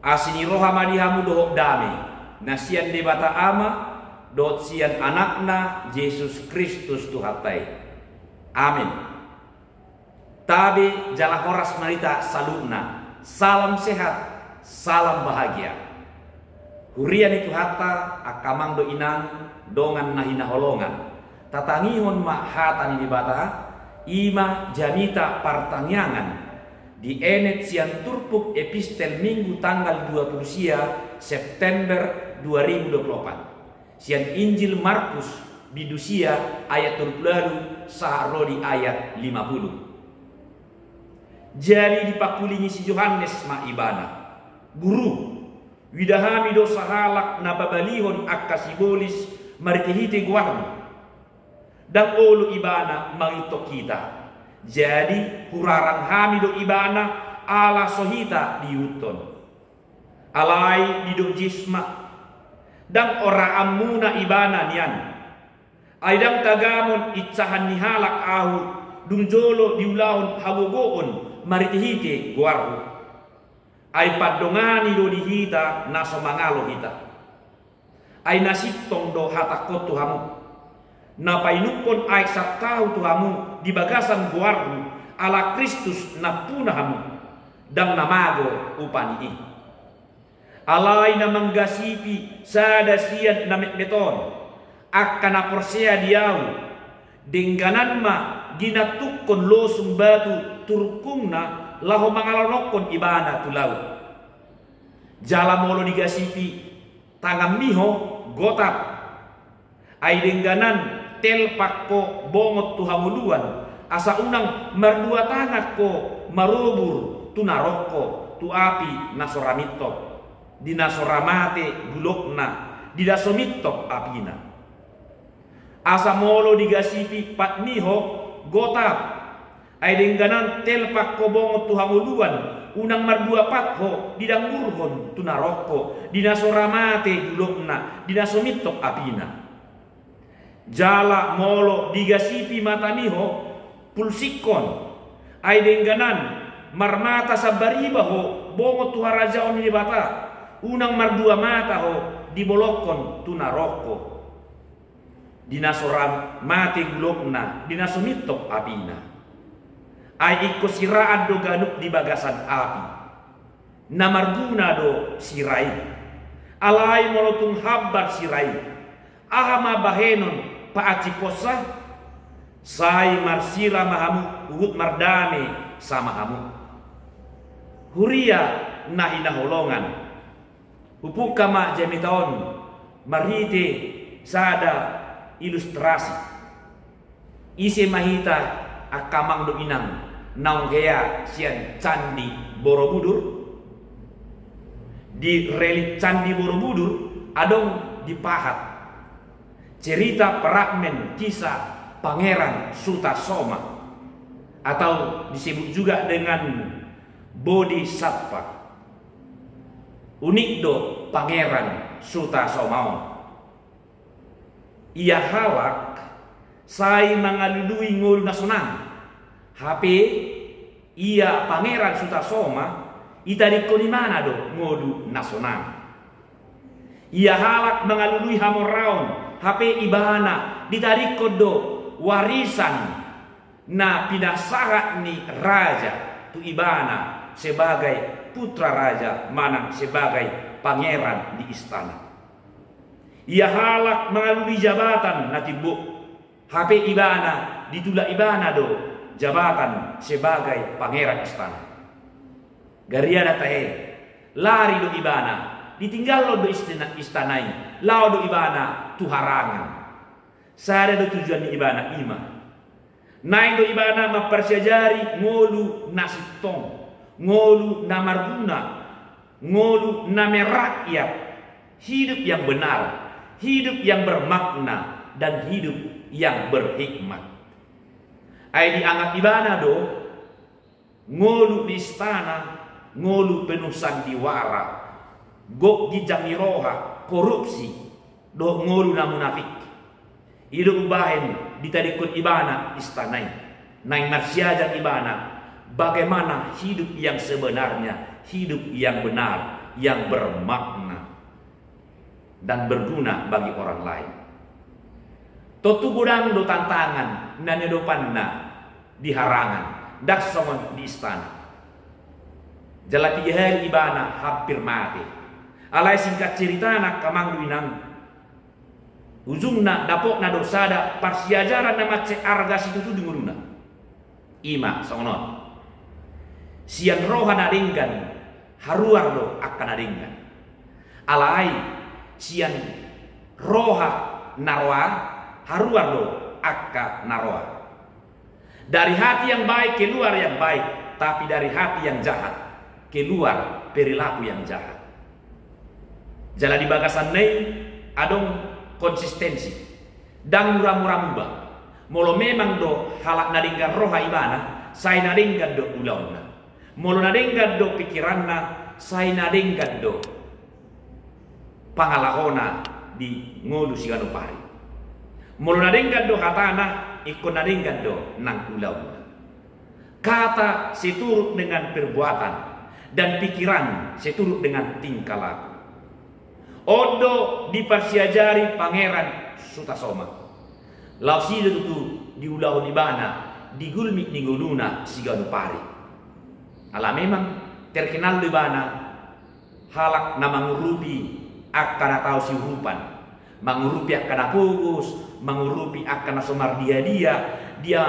Asini roha madihamu dohok dame. Nasian debata ama dot sian anakna Yesus Kristus Tuhatai. Amin. Tabe jala horas marita saluna. Salam sehat, salam bahagia. Hurian itu hatta akamang do inang dongan nahina holongan. Tatangihon mak hatan ini bata ima janita partanyangan. Di enet sian turpuk epistel minggu tanggal 20 September 2024. Sian Injil Markus bidusia ayat turpulalu saharodi ayat 50. Jadi dipakulingi si Yohanes ma ibana. Guru, widahami do sahalak nababalihon akka sibolis marikihite guardo. Dan olu ibana mangito kita. Jadi hurarang hamido ibana ala sohita diuton. Alai dido jisma. Dan ora amuna ibana nian. Aidang tagamon itsahan nihalak ahu. Dungjolo diulahon hagogoon maritihite guardo. Ay padongani do dihita naso mangalo hita. Ay nasitong do hatakot tuhamu. Na painupon ay sakau tuhamu di bagasan guardu ala Kristus na punahamu dang namago upani. Alay na manggasipi sada siyan na metmeton akka na porsea diaw dengganan ma ginatukon losung batu turkung na laho mangalonokon ibana tulaw. Jala molo digasipi tangam miho gotap ay dengganan telpak ko bongot tuhamuluan asa unang mardua tangak ko marubur tu naroko tu api nasoramitop di nasoramate gulokna di dasomitop apina asa molo digasipi patmiho gotap ay dengganan telpak ko bongot tuhamuluan unang mardua patho di dangurhon tu naroko di nasoramate gulokna di dasomitop apina. Jala molo digasipi mataniho pulsikon ay dengganan marmata sa baribaho bongot tuha rajaon ni bata unang mardua mata ho dibolokon tunaroko dinasoram mati gulokna dinasumitok apina ay ikko siraad do ganuk di bagasan api namarduna do sirai alay molotung habbar sirai ahama bahenon paati posa sai marsira mahamu uhut mardame sama hamu huria nahina holongan hupuka ma jamitaon marite sada ilustrasi ise mahita akamang do inang naunggea sian candi Borobudur di relik candi Borobudur adong dipahat cerita fragmen kisah Pangeran Sutasoma atau disebut juga dengan Bodhisattva. Unik do Pangeran Sutasoma. Ia halak sai mangalului ngol nasunang. HP ia Pangeran Sutasoma itariko di mana do ngodu nasunang. Ia halak mangalului hamoraon HP ibana ditarik kodo warisan na pinasahat ni raja tu ibana sebagai putra raja manang sebagai pangeran di istana. Ia halak melalui jabatan na tibuk HP ibana ditula ibana do jabatan sebagai pangeran istana. Gariana tahe lari do ibana ditinggal lo do istanai lao do ibana tuharangan sada do tujuan ibana ima naik do ibana mapersyajari ngolu nasitong ngolu namarduna ngolu name rakyat hidup yang benar hidup yang bermakna dan hidup yang berhikmat ay dianggap ibana do ngolu di istana ngolu penuh sandiwara gok gijamiroha korupsi do ngolu na munafik hidup ubahen ditarikut ibana istanai naing marsiajan ibana bagaimana hidup yang sebenarnya hidup yang benar yang bermakna dan berguna bagi orang lain. Totu gudang do tantangan nanya do panna di harangan dak songon di istana. Jala 3 hari ibana hampir mati. Alai singkat cerita nak kamang duinang ujungna dapok na dosada parsiajaran nama cek arga situ tu dinguruna. Ima songon. Sian roha nadinggan haruar do akan nadinggan. Alai sian roha narwa haruar do akka narwa. Dari hati yang baik keluar yang baik, tapi dari hati yang jahat keluar perilaku yang jahat. Jala di bagasan nei adong konsistensi dan murah-murah mubah. Molo memang do halak nadinggan roha ibana, saya nadinggan do ulauna. Molo nadinggan do pikiranna, saya nadinggan do pangalahona di ngodu sigano pari. Molo nadinggan do hatana, ikon nadinggan do nang ulauna. Kata seturut dengan perbuatan dan pikiran seturut dengan tingkah laku. Odo dipersiajari Pangeran Sutasoma. Lausido tutu diulau di bana, digulmi ninguluna siganu pari. Ala memang terkenal di bana halak na mangurupi akan tahu si hurupan, mangurupi akan fokus, mangurupi akan somar dia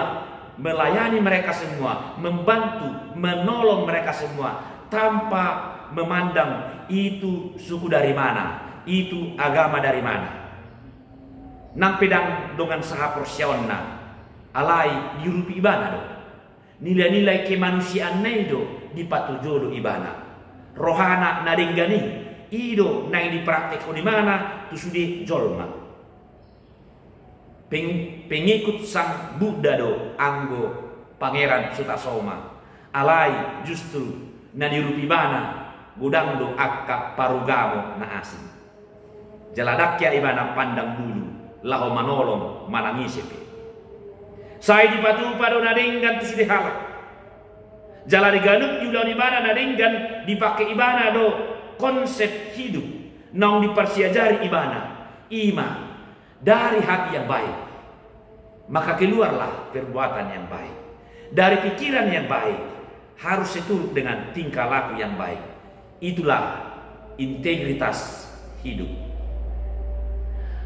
melayani mereka semua, membantu, menolong mereka semua tanpa memandang itu suku dari mana, itu agama dari mana. Nang pedang dengan saha porsionna alai dirupi ibana do. Nilai-nilai kemanusiaan do dipatujodo ibana. Rohana nadenggani ido nang dipraktek di mana tu sudah jolma. Pengikut sang Buddha do anggo Pangeran Sutasoma alai justru na dirupi ibana gudang do akka parugamo na asin. Jaladakya ibana pandang bulu laho manolong manangisepe. Saya dipatupa do nadenggan tu sudah halak. Jala diganuk yulau ibana nadenggan dipakai ibana do konsep hidup nang dipersiajari ibana ima dari hati yang baik, maka keluarlah perbuatan yang baik. Dari pikiran yang baik harus seturut dengan tingkah laku yang baik. Itulah integritas hidup.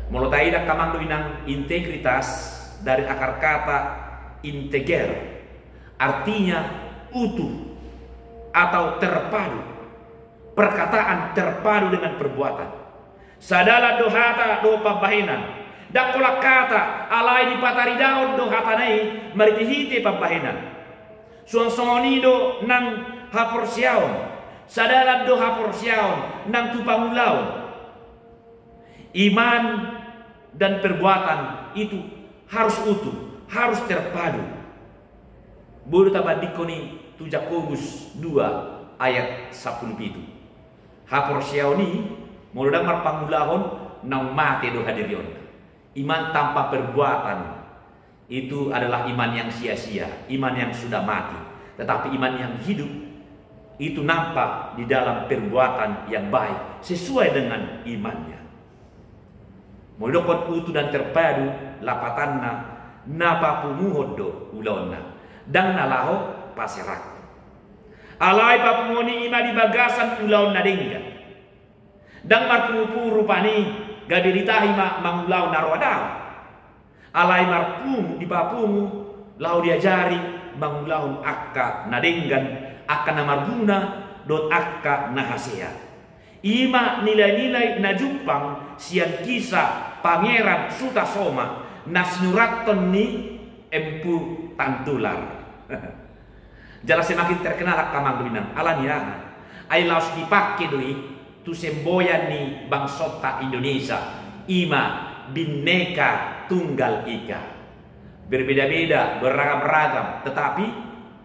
Mulai dak kamando inang integritas dari akar kata integer, artinya utuh atau terpadu. Perkataan terpadu dengan perbuatan. Sadala dohata do pabahinan. Dak kolak kata alai di patari daun dohata nai maritihite pabahinan. Suang-suangoni do nang haporsiaon. Sadala do haporsiaon nang tupangulaon. Iman dan perbuatan itu harus utuh, harus terpadu. Bodo tabadikoni tu Yakobus 2 ayat 17. Haporsiaoni mulai marpangulahon nang mate do hadirion. Iman tanpa perbuatan itu adalah iman yang sia-sia, iman yang sudah mati. Tetapi iman yang hidup itu nampak di dalam perbuatan yang baik sesuai dengan imannya. Modokot utuh dan terpadu lapatanna napa pumuhodo ulona dan nalaho paserak. Alai papungoni ima di bagasan ulau nadingga. Dan marpupuru pani gadiritahi mangulau narwadao. Alai marpung di papungu lau diajari mangulau akka nadinggan akka namarguna dot akka nahasea. Ima nilai-nilai najupang sian kisah Pangeran Sutasoma nasnuraton ni empu tantular. Jelas semakin terkenal kamang duinang alania. Ai laos dipakai doi tu semboyan ni bangsota Indonesia. Ima bineka tunggal ika. Berbeda-beda, beragam-ragam, tetapi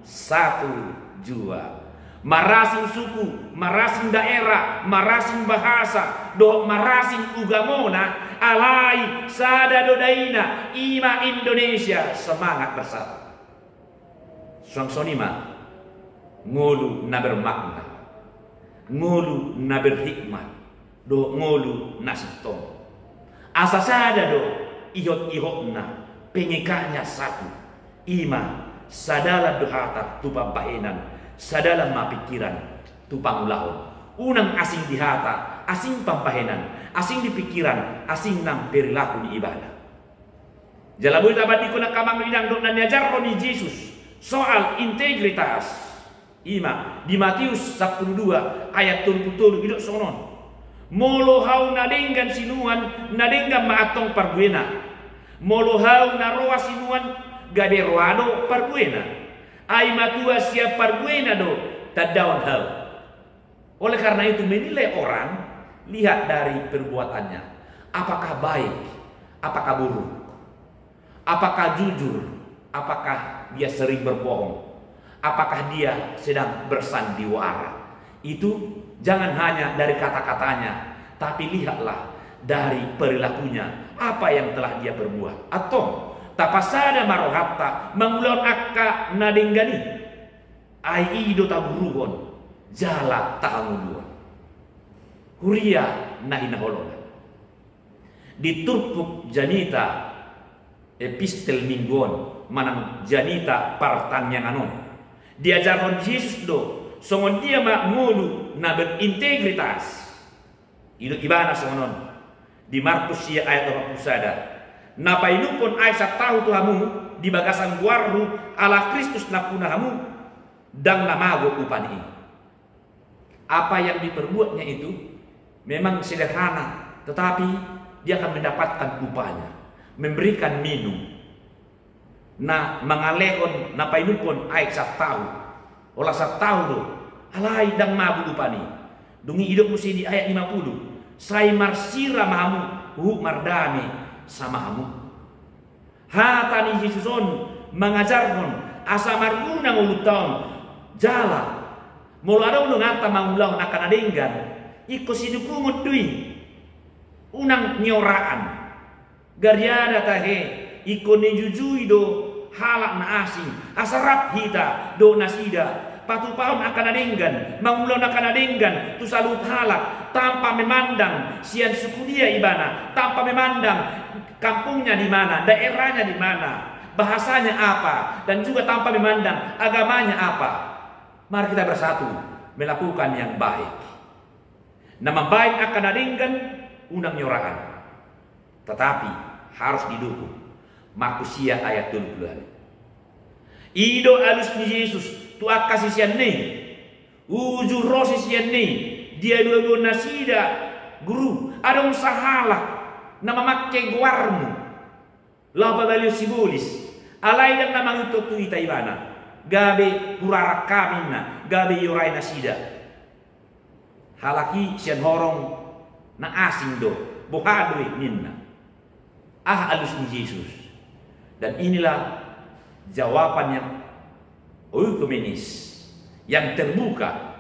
satu jua. Marasing suku, marasing daerah, marasing bahasa, do marasing ugamona, alai sada dodaina, ima Indonesia semangat bersatu. Suang sonima ngulu na bermakna. ngolu na berhikmat do ngolu na sitong. Asa sada do ihot-ihot na pengikanya satu. Ima sadala dohata tupa bahenan, sadala mapikiran tupang ulahon. Unang asing di hata, asing pampahenan, asing di pikiran, asing nang perilaku di ibadah. Jalabu tabat di kuna kamang inang do nan yajar ni Yesus soal integritas. Ima di Matius 12 ayat 77 hidup sonon. Molo hau nadenggan sinuan nadenggan maatong parbuena. Molo hau naroa sinuan gade roado parbuena. Ai matua siap parbuena do tadawan hau. Oleh karena itu menilai orang lihat dari perbuatannya. Apakah baik? Apakah buruk? Apakah jujur? Apakah dia sering berbohong? Apakah dia sedang bersandiwara? Itu jangan hanya dari kata-katanya, tapi lihatlah dari perilakunya, apa yang telah dia perbuat. Atau tapasada marohatta mangulon akka nadenggani ai ido taburugon jala tahamuluan huria nahina holongan diturpuk janita epistel mingguon manang janita partanyanganon diajaron Yesus do songon dia mak ngulu na berintegritas ido ibana songonon di Markus sia ayat 21 napa inupon Aisyah tahu tuhamu di bagasan guarru ala Kristus nakunahamu dang namago upani. Apa yang diperbuatnya itu memang sederhana, tetapi dia akan mendapatkan upahnya, memberikan minum. Nah, mengalehon napa inupon Aisyah tahu, olah sa tahu do, alai dang mabu upani. Dungi hidup musi di ayat 50. Sai marsira mahamu, hu mardame sama hamu. Hatani Yesuson mengajarkan asa marguna ngulutaon jala. Mulu ada unang ngata mangulau akan adenggan iko sidukungut dui unang nyoraan gariada tahe iko nejujui do halak na asing asarap hita do nasida patupaon akan adenggan mangulau akan adenggan tu salut halak tanpa memandang sian suku dia ibana, tanpa memandang kampungnya di mana, daerahnya di mana, bahasanya apa, dan juga tanpa memandang agamanya apa. Mari kita bersatu melakukan yang baik. Nama baik akan adenggan undang nyoraan, tetapi harus didukung. Markusia ayat 20. Ido alus ni Yesus tu akasi sian ni, ujur rosi sian ni, dia dua nasida guru adong sahala nama makke guarmu lapa balio sibulis alai dan nama itu tu ita ibana gabe kurara kamina gabe yorai nasida halaki sian horong na asing do bohadoi minna alus ni Yesus. Dan inilah jawaban yang oikumenis yang terbuka.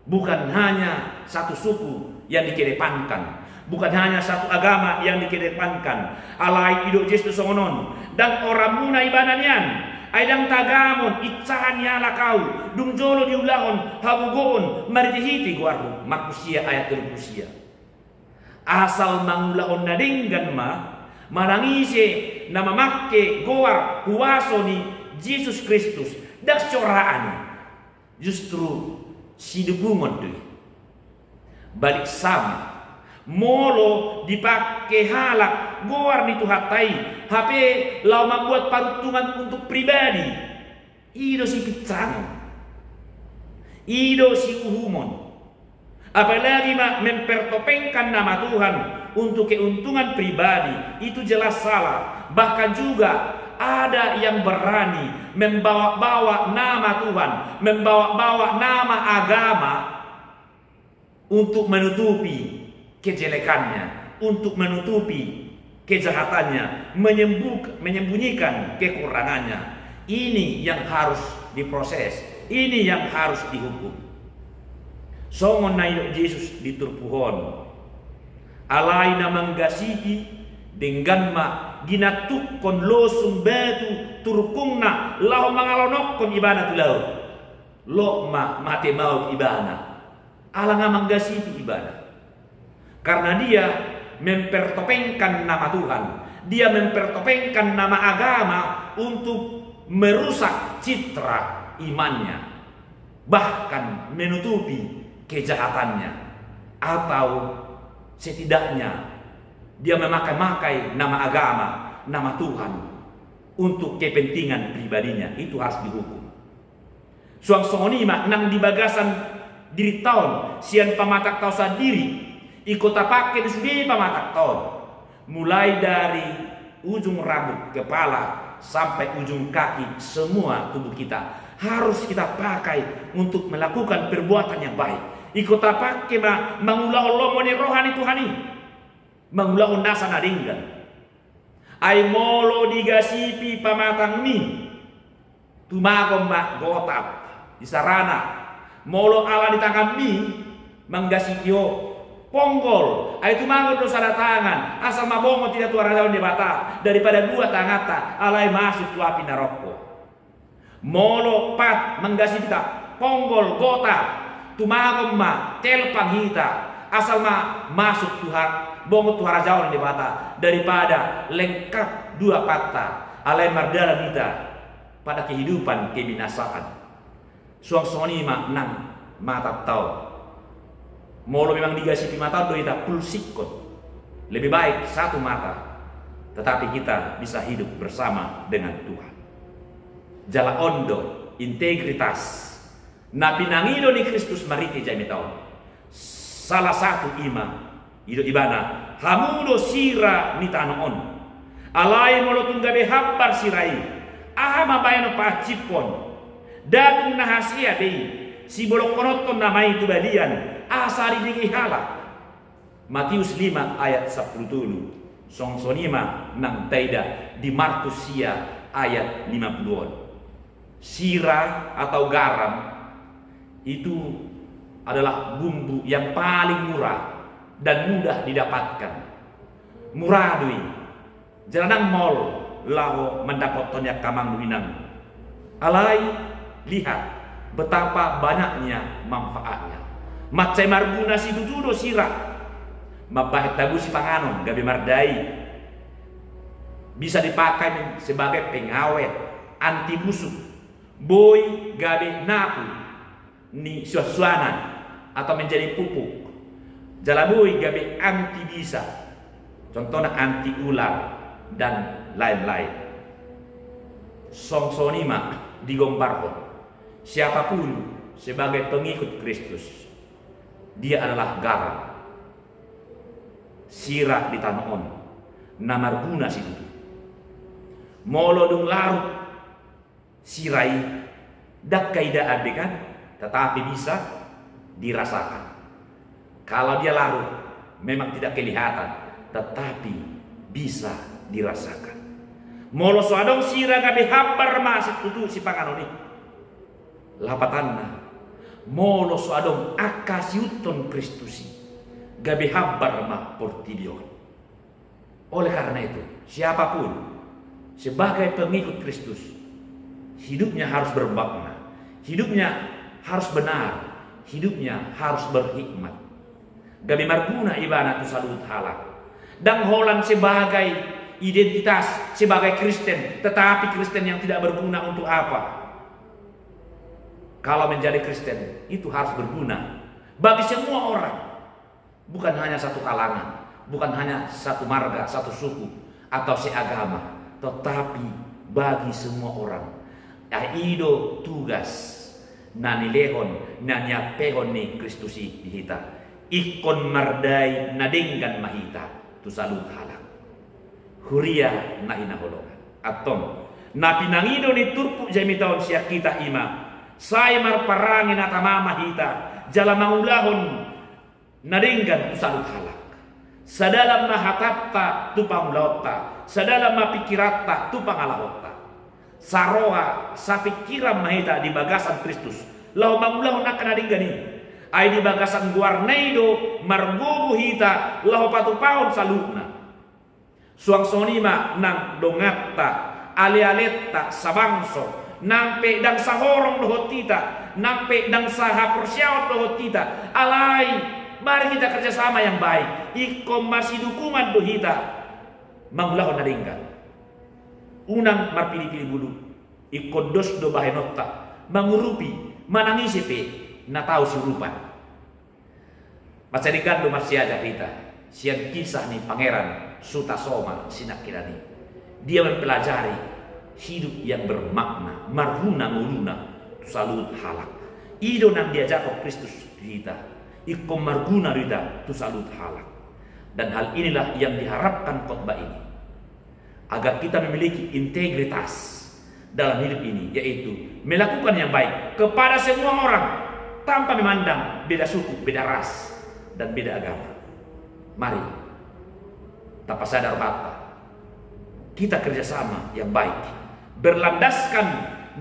Bukan hanya satu suku yang dikedepankan, bukan hanya satu agama yang dikedepankan. Alai ido Yesus songonon dan orang muna ibananian aidang tagamon itsahan yala kau dung jolo diulahon habugoon maritihiti guarru. Markusia ayat 20. Asal mangulahon nadinggan manangise nama makke goar huwaso ni Yesus Kristus dak coraani justru sidukungan tuh balik sama molo dipakai halak goar di hatai HP lau membuat parutungan untuk pribadi ido si pitrang ido si uhumon apalagi mempertopengkan nama Tuhan untuk keuntungan pribadi itu jelas salah. Bahkan juga ada yang berani membawa-bawa nama Tuhan, membawa-bawa nama agama untuk menutupi kejelekannya, untuk menutupi kejahatannya, menyembunyikan kekurangannya. Ini yang harus diproses, ini yang harus dihukum. Songon na Yesus diturpuhon alai na manggasiki dengan ma ginatuk kon losum batu turkungna lau mangalonok kon ibana tulau lo ma mate mau ibana Alanga menggasipi ibadah. Karena dia mempertopengkan nama Tuhan. Dia mempertopengkan nama agama untuk merusak citra imannya. Bahkan menutupi kejahatannya. Atau setidaknya dia memakai-makai nama agama, nama Tuhan untuk kepentingan pribadinya. Itu harus dihukum. Suang songonima nang di bagasan diri tahun sian pamatak tau sendiri ikut pakai di sini pamatak tahun, mulai dari ujung rambut kepala sampai ujung kaki, semua tubuh kita harus kita pakai untuk melakukan perbuatan yang baik. Ikut pakai mengulah Allah moni rohani Tuhani, mengulah nasa nadinggan ay molo digasipi pamatang mi tumagom mak gotap di sarana molo ala di tangan mi menggasipio ponggol ay tumagom do sada tangan asal mabongo tidak tuara daun di bata daripada dua tangata alay masuk tu api naroko. Molo pat menggasipi ta ponggol gotap tumagom mak telpang hita asal masuk Tuhan bongo tuara jauh di bata daripada lengkap dua patah alay mardala kita pada kehidupan kebinasaan. Suang soni maknang mata tau molo memang digasipi mata do kita pulsikot lebih baik satu mata tetapi kita bisa hidup bersama dengan Tuhan. Jala ondo integritas nabi nangido ni Kristus marite jami tahun salah satu ido ibana hamudo sira nitanoon alai molo tunggabe habbar sirai ahama bayano pacipon datung nahasia dei si bolok konoton namai itu balian asari digi halak. Matius 5 ayat 10 songsonima nang taida di Markus sia ayat 50. Sira atau garam itu adalah bumbu yang paling murah dan mudah didapatkan. Murah dui jalanang mall laho mendapatkannya kamang duinang alai. Lihat betapa banyaknya manfaatnya. Macai marguna si dududo sirah mabahit tabu si panganon gabi mardai bisa dipakai sebagai pengawet anti busuk boy gabi napu ni suasuanan atau menjadi pupuk jalaboy gabi anti bisa contohnya anti ular dan lain-lain. Songsonima digombarkan siapapun sebagai pengikut Kristus dia adalah garam sirah di tanah on namar guna situ molo dung larut sirai dak kaida abe kan tetapi bisa dirasakan. Kalau dia larut memang tidak kelihatan tetapi bisa dirasakan. Molo soadong sirah gabe habar masuk tutu si panganoni lapatanna molo soadong akasiuton Kristusi gabe habar ma portidion. Oleh karena itu siapapun sebagai pengikut Kristus hidupnya harus bermakna, hidupnya harus benar, hidupnya harus berhikmat. Gabe marguna ibana tu salut halak dan holan sebagai identitas sebagai Kristen, tetapi Kristen yang tidak berguna untuk apa? Kalau menjadi Kristen itu harus berguna bagi semua orang, bukan hanya satu kalangan, bukan hanya satu marga, satu suku atau seagama, tetapi bagi semua orang. Aido tugas nanilehon nanyapehon ni Kristusi dihita ikon mardai nadenggan mahita tu salut halak huria nahina holongan atom napi nangido ni turpu jami taon siya kita ima saya marparangin atamama hita jala mangulahon nadenggan tu salut halak sadalam mahatatta tu pangulaotta sadalam mapikiratta tu pangalahotta saroha sapikiram mahita di bagasan Kristus lau mangulahon akan nadinggani ay di bagasan guarneido margugu hita lau patupahon salutna suang sonima nang dongatta ale-aletta sabangso nampe dang sahorong dohot kita, nampe dang sahaporsiaut dohot kita. Alai, mari kita kerjasama yang baik. Iko masih dukungan do kita, mangulahon naringkan. Unang marpili-pili bulu, iko dos do bahenotta, mangurupi, manangisi pe, na tahu surupan. Macarikan do masih ada kita, siang kisah nih Pangeran Sutasoma Sinakirani. Dia mempelajari hidup yang bermakna, marhuna nguluna, salut halak. Ido nang diajak Kristus kita, iko marguna rida tu salut halak. Dan hal inilah yang diharapkan khotbah ini, agar kita memiliki integritas dalam hidup ini, yaitu melakukan yang baik kepada semua orang tanpa memandang beda suku, beda ras, dan beda agama. Mari, tanpa sadar mata, kita kerjasama yang baik, berlandaskan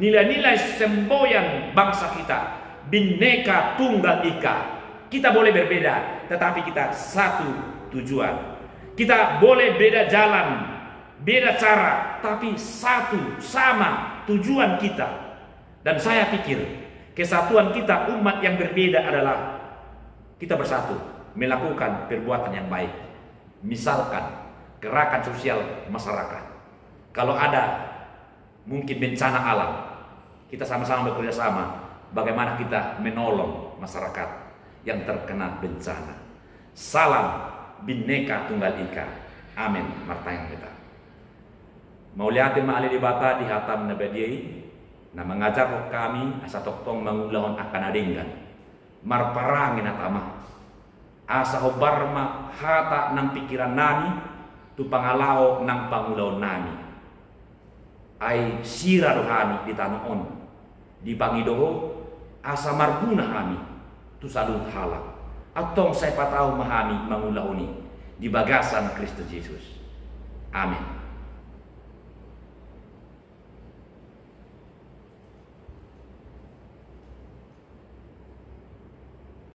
nilai-nilai semboyan bangsa kita, Bhinneka Tunggal Ika. Kita boleh berbeda, tetapi kita satu tujuan. Kita boleh beda jalan, beda cara, tapi satu sama tujuan kita. Dan saya pikir kesatuan kita umat yang berbeda adalah kita bersatu melakukan perbuatan yang baik. Misalkan gerakan sosial masyarakat. Kalau ada mungkin bencana alam, kita sama-sama bekerja sama bagaimana kita menolong masyarakat yang terkena bencana. Salam Bhinneka Tunggal Ika. Amin. Martayang kita. Mauliatin maali di bata di hatam nabadiai, na mengajar kami asa toktong mangulahon akan adinggan. Marparangin atama. Asa hobarma hata nang pikiran nami, tu pangalao nang pangulahon nami. Ay sira rohani di tanuon, di pangidoho asa marguna kami, tu salut halak. Atong saya patau mahami mangulahoni di bagasan Kristus Yesus. Amin.